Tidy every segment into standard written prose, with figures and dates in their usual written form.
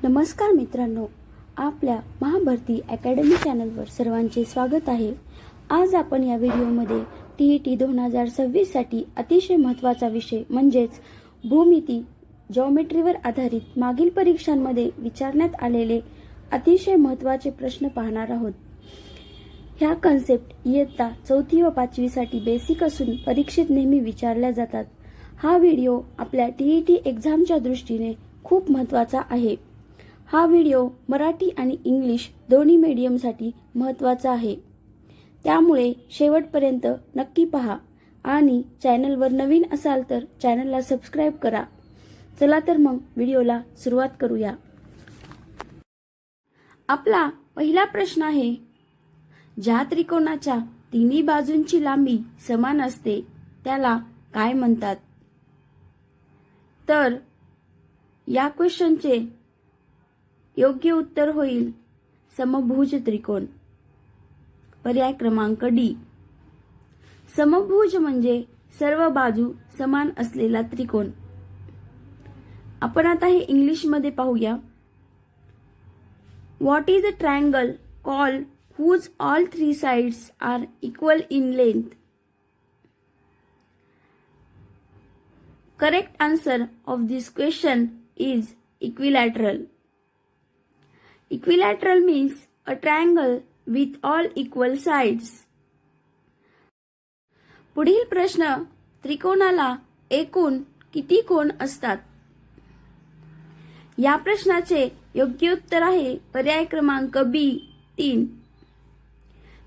नमस्कार मित्रांनो, आपल्या महाभरती अकॅडमी चॅनलवर सर्वांचे स्वागत आहे। आज आपण या व्हिडिओमध्ये TET 2026 साठी अतिशय महत्त्वाचा विषय म्हणजेच भूमिती जॉमेट्रीवर आधारित मागील परीक्षांमध्ये विचारण्यात आलेले अतिशय महत्त्वाचे प्रश्न पाहणार आहोत। ह्या कन्सेप्ट इयत्ता 4थी व 5वी साठी बेसिक असून परीक्षेत नेहमी विचारल्या जातात। हा व्हिडिओ आपल्या TET एक्झामच्या दृष्टीने खूप महत्त्वाचा आहे। हा व्हिडिओ मराठी आणि इंग्लिश दोन्ही मीडियमसाठी महत्त्वाचा आहे, त्यामुळे शेवटपर्यंत नक्की पहा आणि चॅनलवर नवीन असाल तर चॅनलला सबस्क्राइब करा। चला तर मग व्हिडिओला सुरुवात करूया। आपला पहिला प्रश्न आहे, ज्या त्रिकोणाच्या तिन्ही बाजूंची लांबी समान असते त्याला काय म्हणतात? तर या क्वेश्चनचे योग्य उत्तर होईल समभुज त्रिकोण। पर्याय क्रमांक डी। समभुज म्हणजे सर्व बाजू समान असलेला त्रिकोण। आपण आता हे इंग्लिश मध्ये पाहूया। What is a triangle called whose all three sides are equal in length? Correct answer of this question is equilateral. Equilateral means a triangle with all equal sides. पुढील प्रश्न, त्रिकोणाला एकूण किती कोन असतात? या प्रश्नाचे योग्य उत्तर आहे पर्याय क्रमांक बी 3।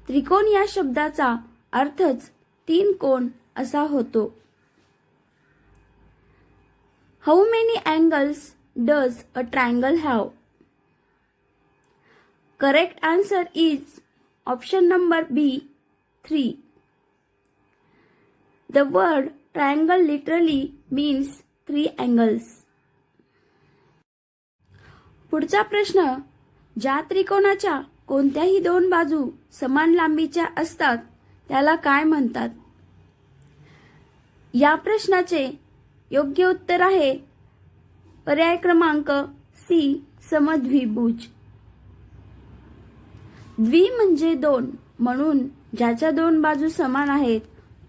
त्रिकोण या शब्दाचा अर्थच 3 कोन असा होतो। How many angles does a triangle have? Correct answer is option number B 3। The word triangle literally means 3 angles. पुढचा प्रश्न, ज्या त्रिकोणाच्या कोणत्याही दोन बाजू समान लांबीच्या असतात त्याला काय म्हणतात? या प्रश्नाचे योग्य उत्तर आहे पर्याय क्रमांक सी समद्विभुज। द्वि म्हणजे दोन, म्हणून ज्याच्या दोन बाजू समान आहेत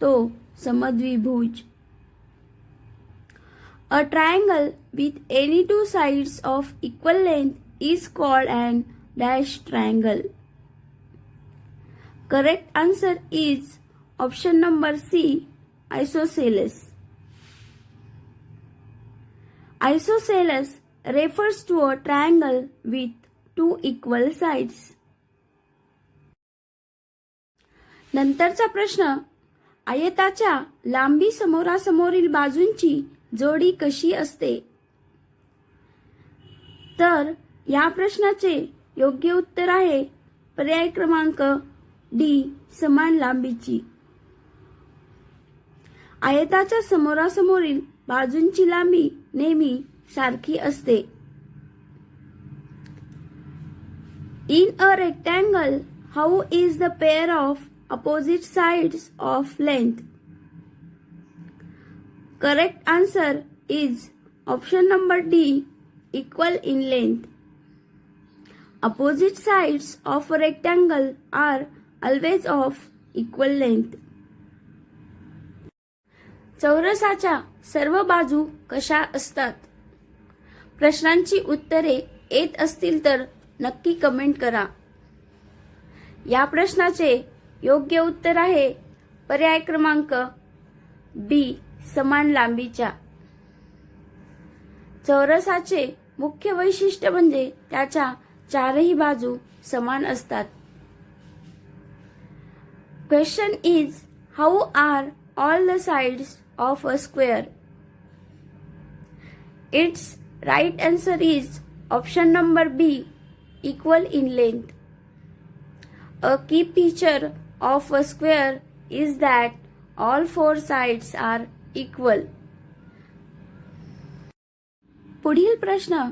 तो समद्विभुज। A triangle with any two sides of equal length is called an dash triangle. Correct answer is option number C, isosceles. Isosceles refers to a triangle with two equal sides. नंतरचा प्रश्न, आयताच्या लांबी समोरासमोरील बाजूंची जोडी कशी असते? तर या प्रश्नाचे योग्य उत्तर आहे पर्याय क्रमांक डी समान लांबीची। आयताच्या समोरासमोरील बाजूंची लांबी नेहमी सारखी असते। In a rectangle how is the pair of opposite sides of length? Correct answer is option number D equal in length. Opposite sides of a rectangle are always of equal length. चौरसाच्या सर्व बाजू कशा असतात? प्रश्नांची उत्तरे येत असतील तर नक्की कमेंट करा। या प्रश्नाचे योग्य उत्तर आहे पर्याय क्रमांक बी समान लांबीच्या। चौरसाचे मुख्य वैशिष्ट्य म्हणजे त्याच्या चारही बाजू समान असतात। Question is, how are all the sides of a square? It's right answer is option number B equal in length. A key feature of a square is that all 4 sides are equal. पुढील प्रश्न,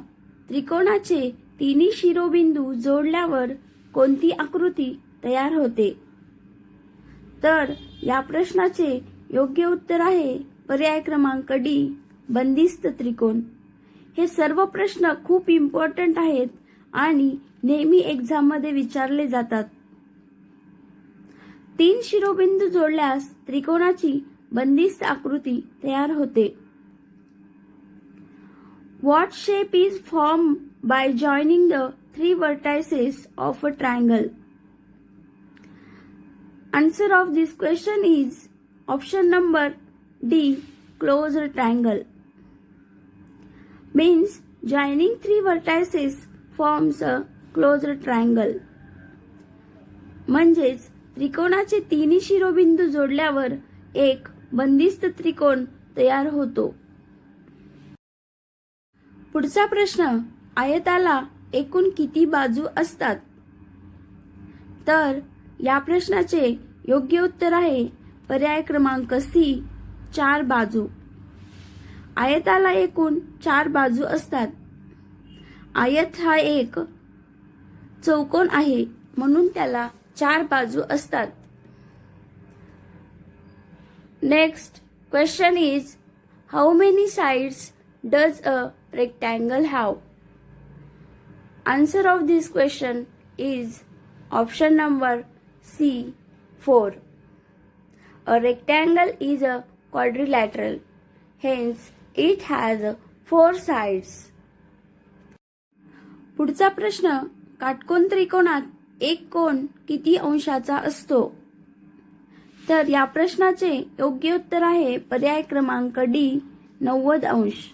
त्रिकोणाचे तिन्ही शिरोबिंदू जोडल्यावर कोणती आकृती तयार होते? तर या प्रश्नाचे योग्य उत्तर आहे पर्याय क्रमांक डी बंदिस्त त्रिकोण। हे सर्व प्रश्न खूप इम्पॉर्टंट आहेत आणि नेहमी एक्झाम मध्ये विचारले जातात. 3 शिरोबिंदू जोडल्यास त्रिकोणाची बंदिस्त आकृती तयार होते. What shape is formed by joining the 3 vertices of a triangle? Answer of this question is option number D, closed triangle. Means joining 3 vertices forms a closed triangle. म्हणजेच त्रिकोणाचे तिन्ही शिरोबिंदू जोडल्यावर एक बंदिस्त त्रिकोण तयार होतो. पुढचा प्रश्न, आयताला एकूण किती बाजू असतात? तर या प्रश्नाचे योग्य उत्तर आहे पर्याय क्रमांक सी, 4 बाजू. आयताला एकूण 4 बाजू असतात. आयत हा एक चौकोन आहे म्हणून त्याला 4 बाजू असतात. Next question is how many sides does a rectangle have? Answer of this question is option number C, 4. A rectangle is a quadrilateral, hence it has 4 sides. पुढचा प्रश्न, काटकोन त्रिकोणात एक कोन किती अंशाचा असतो? तर या प्रश्नाचे योग्य उत्तर आहे पर्याय क्रमांक डी, 90 अंश.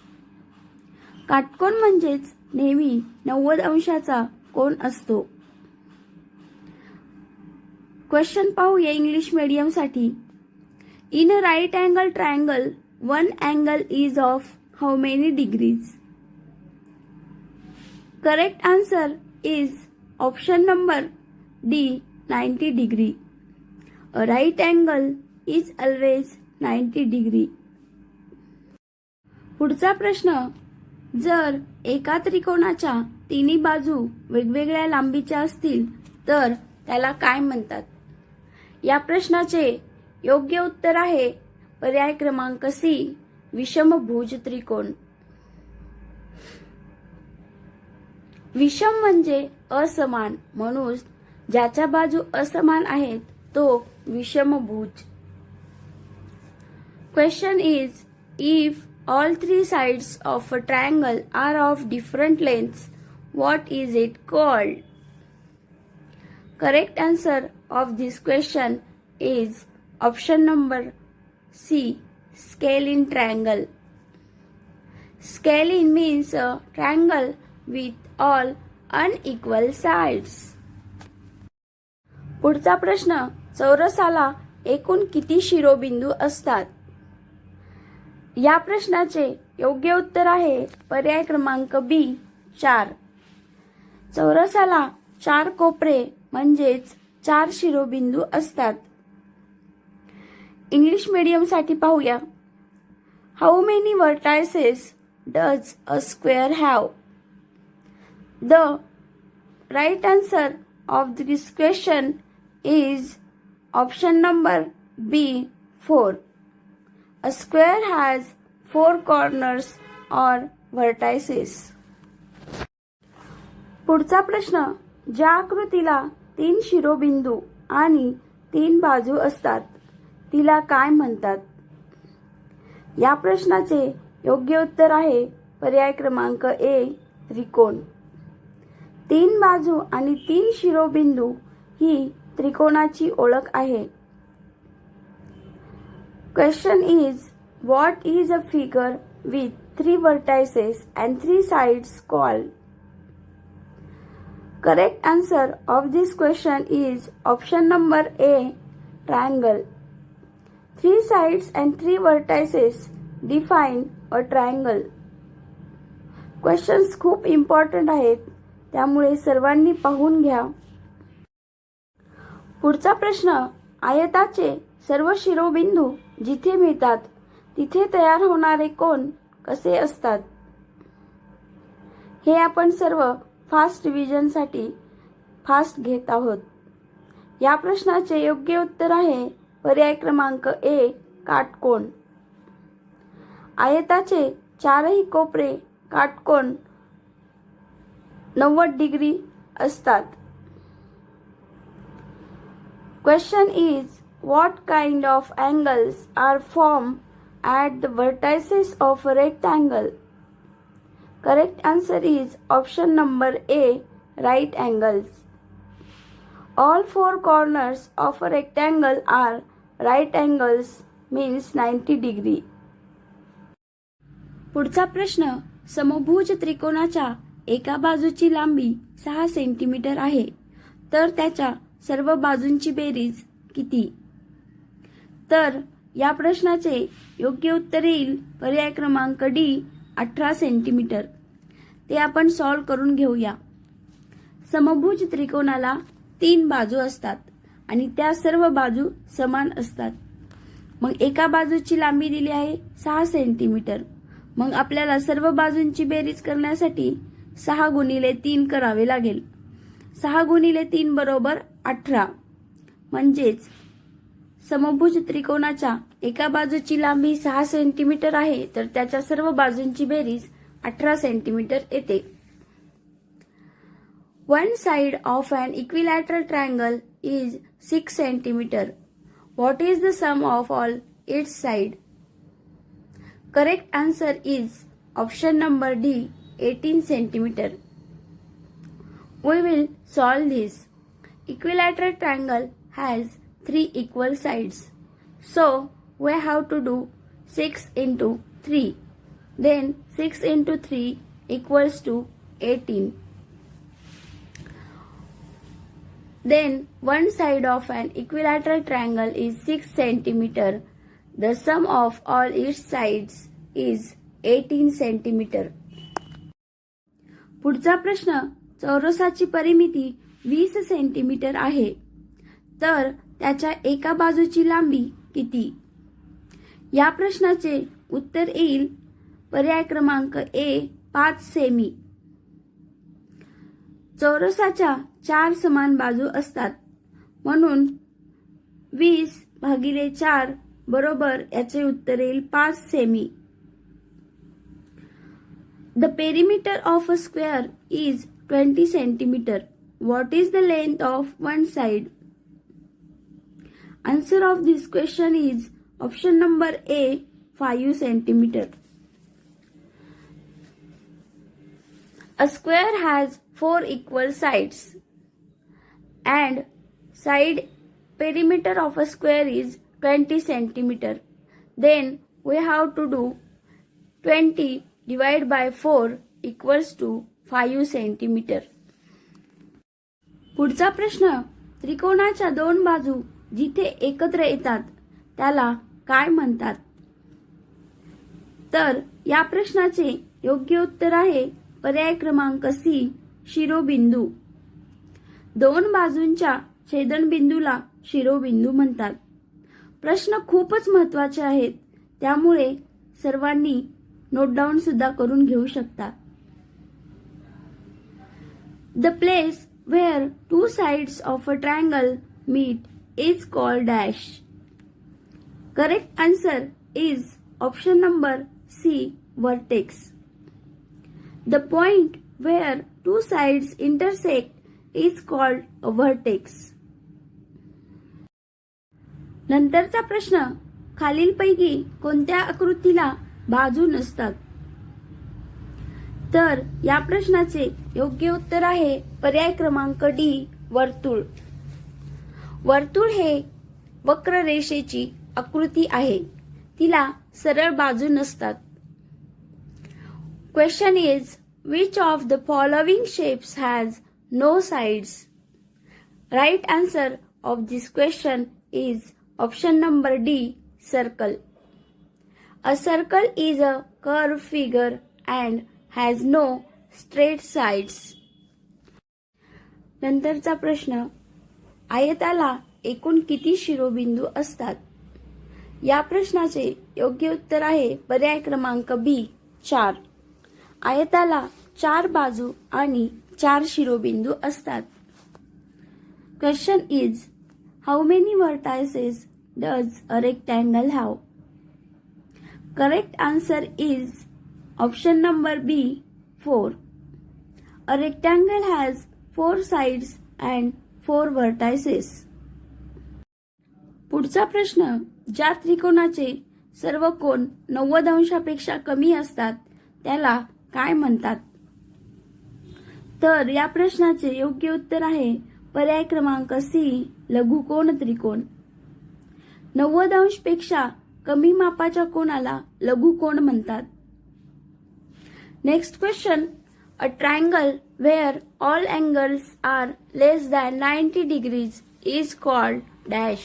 काटकोन म्हणजेच नेहमी 90 अंशाचा कोन असतो. क्वेश्चन पाहूया इंग्लिश मीडियम साठी. In a right angle triangle one angle is of how many degrees? Correct answer is option number D, 90 degree. A right angle is always 90 degree. पुढचा प्रश्न, जर एका त्रिकोणाच्या तिन्ही बाजू वेगवेगळ्या लांबीच्या असतील तर त्याला काय म्हणतात? या प्रश्नाचे योग्य उत्तर आहे पर्याय क्रमांक सी, विषमभुज त्रिकोण. विषम म्हणजे असमान, म्हणून ज्याच्या बाजू असमान आहेत तो विषमभुज. Question is if all 3 sides of a triangle are of different lengths, what is it called? Correct answer of this question is option number C, scalene triangle. Scalene means a triangle with all unequal sides. पुढचा प्रश्न, चौरसाला एकूण किती शिरोबिंदू असतात? या प्रश्नाचे योग्य उत्तर आहे पर्याय क्रमांक बी, 4. चौरसाला 4 कोपरे म्हणजेच 4 शिरोबिंदू असतात. इंग्लिश मीडियम साठी पाहूया. How many vertices does a square have? The right answer of this question is option number B, 4. A square has 4 corners or vertices. पुढचा प्रश्न, ज्या आकृतीला 3 शिरोबिंदू आणि 3 बाजू असतात तिला काय म्हणतात? या प्रश्नाचे योग्य उत्तर आहे पर्याय क्रमांक ए, त्रिकोण. 3 बाजू आणि 3 शिरोबिंदू ही त्रिकोणाची ओळख आहे. Question is, what is a figure with 3 vertices and 3 sides called? Correct answer of this question is option number A, triangle. 3 sides and 3 vertices define a triangle. Questions खूप इम्पॉर्टंट आहेत त्यामुळे सर्वांनी पाहून घ्या. पुढचा प्रश्न, आयताचे सर्व शिरोबिंदू जिथे मिळतात तिथे तयार होणारे कोन कसे असतात? हे आपण सर्व फास्ट डिव्हिजन साठी फास्ट घेत आहोत. या प्रश्नाचे योग्य उत्तर आहे पर्याय क्रमांक ए, काटकोन. आयताचे 4ही कोपरे काटकोन 90 डिग्री असतात. Question is, what kind of angles are formed at the vertices of a rectangle? Correct answer is option number A, right angles. All four corners of a rectangle are right angles, means 90 degree. पुढचा प्रश्न, समभुज त्रिकोणाच्या एका बाजूची लांबी 6 centimetre आहे, तर त्याच्या सर्व बाजूंची बेरीज किती? तर या प्रश्नाचे योग्य उत्तर येईल पर्याय क्रमांक डी, 18 सेंटीमीटर. ते आपण सॉल्व्ह करून घेऊया. समभुज त्रिकोणाला 3 बाजू असतात आणि त्या सर्व बाजू समान असतात. मग एका बाजूची लांबी दिली आहे 6 सेंटीमीटर. मग आपल्याला सर्व बाजूंची बेरीज करण्यासाठी 6 गुणिले 3 करावे लागेल. 6 गुणिले 3 बरोबर 18. म्हणजेच समभुज त्रिकोणाच्या एका बाजूची लांबी 6 सेंटीमीटर आहे, तर त्याच्या सर्व बाजूंची बेरीज 18 सेंटीमीटर येते. One side of an equilateral triangle is 6 centimeter. What is the sum of all its sides? Correct answer is option number D, 18 centimeter. We will solve this. Equilateral triangle has 3 equal sides. So we have to do 6 into 3. Then 6 into 3 equals to 18. Then one side of an equilateral triangle is 6 centimeter. The sum of all its sides is 18 centimeter. पुढचा प्रश्न, चौरसाची परिमिती 20 centimetre आहे, तर त्याच्या एका बाजूची लांबी किती? या प्रश्नाचे उत्तर येईल पर्याय क्रमांक ए, 5 सेमी. चौरसाच्या 4 समान बाजू असतात, म्हणून 20 भागिले 4 बरोबर याचे उत्तर येईल 5 semi. The perimeter of a square is 20 centimeter. What is the length of one side? Answer of this question is option number A, 5 centimeter. A square has 4 equal sides and side perimeter of a square is 20 centimeter. Then we have to do 20 divided by 4 equals to 5 centimeter. पुढचा प्रश्न, त्रिकोणाच्या 2 बाजू जिथे एकत्र येतात त्याला काय म्हणतात? तर या प्रश्नाचे योग्य उत्तर आहे पर्याय क्रमांक सी, शिरोबिंदू. 2 बाजूंच्या छेदनबिंदूला शिरोबिंदू म्हणतात. प्रश्न खूपच महत्त्वाचे आहेत, त्यामुळे सर्वांनी नोट डाऊन सुद्धा करून घेऊ शकता. The place where 2 sides of a triangle meet is called dash. Correct answer is option number C, vertex. The point where 2 sides intersect is called a vertex. नंतरचा प्रश्न, खालीलपैकी कोणत्या आकृतीला बाजू नसतात? तर या प्रश्नाचे योग्य उत्तर आहे पर्याय क्रमांक डी, वर्तुळ. वर्तुळ हे वक्र रेषेची आकृती आहे, तिला सरळ बाजू नसतात. Question is, which of the following shapes has no sides? Right answer of this question is option number D, circle. A circle is a curved figure and has no straight sides. नंतरचा प्रश्न, आयताला एकूण किती शिरोबिंदू असतात? या प्रश्नाचे योग्य उत्तर आहे पर्याय क्रमांक बी, 4. आयताला 4 बाजू आणि 4 शिरोबिंदू असतात. Question is, how many vertices does a rectangle have? Correct answer is Option number B 4. A rectangle has 4 sides and 4 vertices. पुढचा प्रश्न, ज्या त्रिकोणाचे सर्व कोन 90 अंशापेक्षा कमी असतात त्याला काय म्हणतात? तर या प्रश्नाचे योग्य उत्तर आहे पर्याय क्रमांक सी लघुकोन त्रिकोण. 90 अंशपेक्षा कमी मापाच्या कोणाला लघुकोन म्हणतात. Next question, a triangle where all angles are less than 90 degrees is called dash.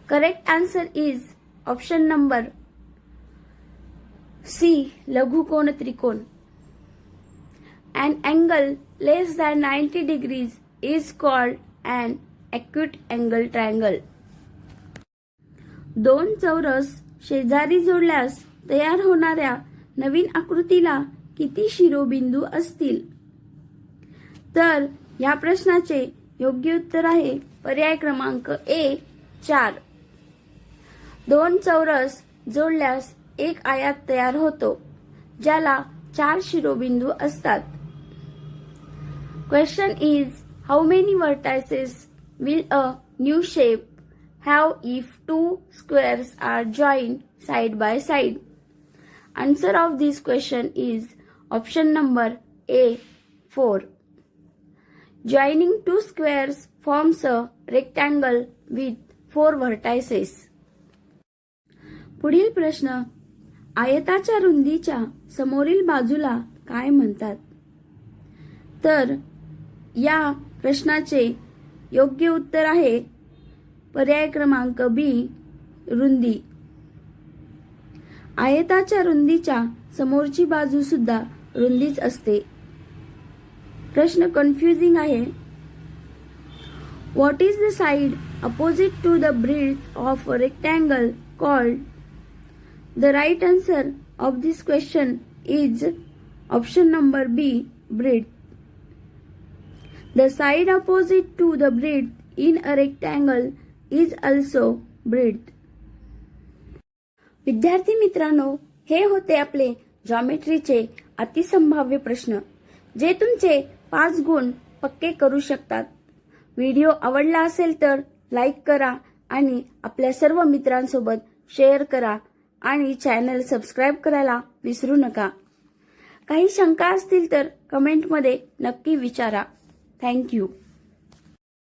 Correct answer is option number C लघुकोन त्रिकोण. An angle less than 90 degrees is called an acute angle triangle. दोन चौरस शेजारी जोडल्यास तयार होणाऱ्या नवीन आकृतीला किती शिरोबिंदू असतील? तर या प्रश्नाचे योग्य उत्तर आहे पर्याय क्रमांक ए 4. दोन चौरस जोडल्यास एक आयत तयार होतो ज्याला 4 शिरोबिंदू असतात. Question is, how many vertices will a new shape have if two squares are joined side by side? Answer of this question is option number A 4. Joining two squares forms a rectangle with 4 vertices. पुढील प्रश्न, आयताच्या रुंदीच्या समोरील बाजूला काय म्हणतात? तर या प्रश्नाचे योग्य उत्तर आहे पर्याय क्रमांक बी रुंदी. आयताच्या रुंदीच्या समोरची बाजू सुद्धा रुंदीच असते. प्रश्न कन्फ्युजिंग आहे. What is the side opposite to the breadth of a rectangle called? The right answer of this question is option number B breadth. The side opposite to the breadth in a rectangle is also breadth. विद्यार्थी मित्रांनो, हे होते आपले जॉमेट्रीचे अतिसंभाव्य प्रश्न जे तुमचे 5 गुण पक्के करू शकतात. व्हिडिओ आवडला असेल तर लाईक करा आणि आपल्या सर्व मित्रांसोबत शेअर करा आणि चॅनल सबस्क्राईब करायला विसरू नका. काही शंका असतील तर कमेंटमध्ये नक्की विचारा. Thank you.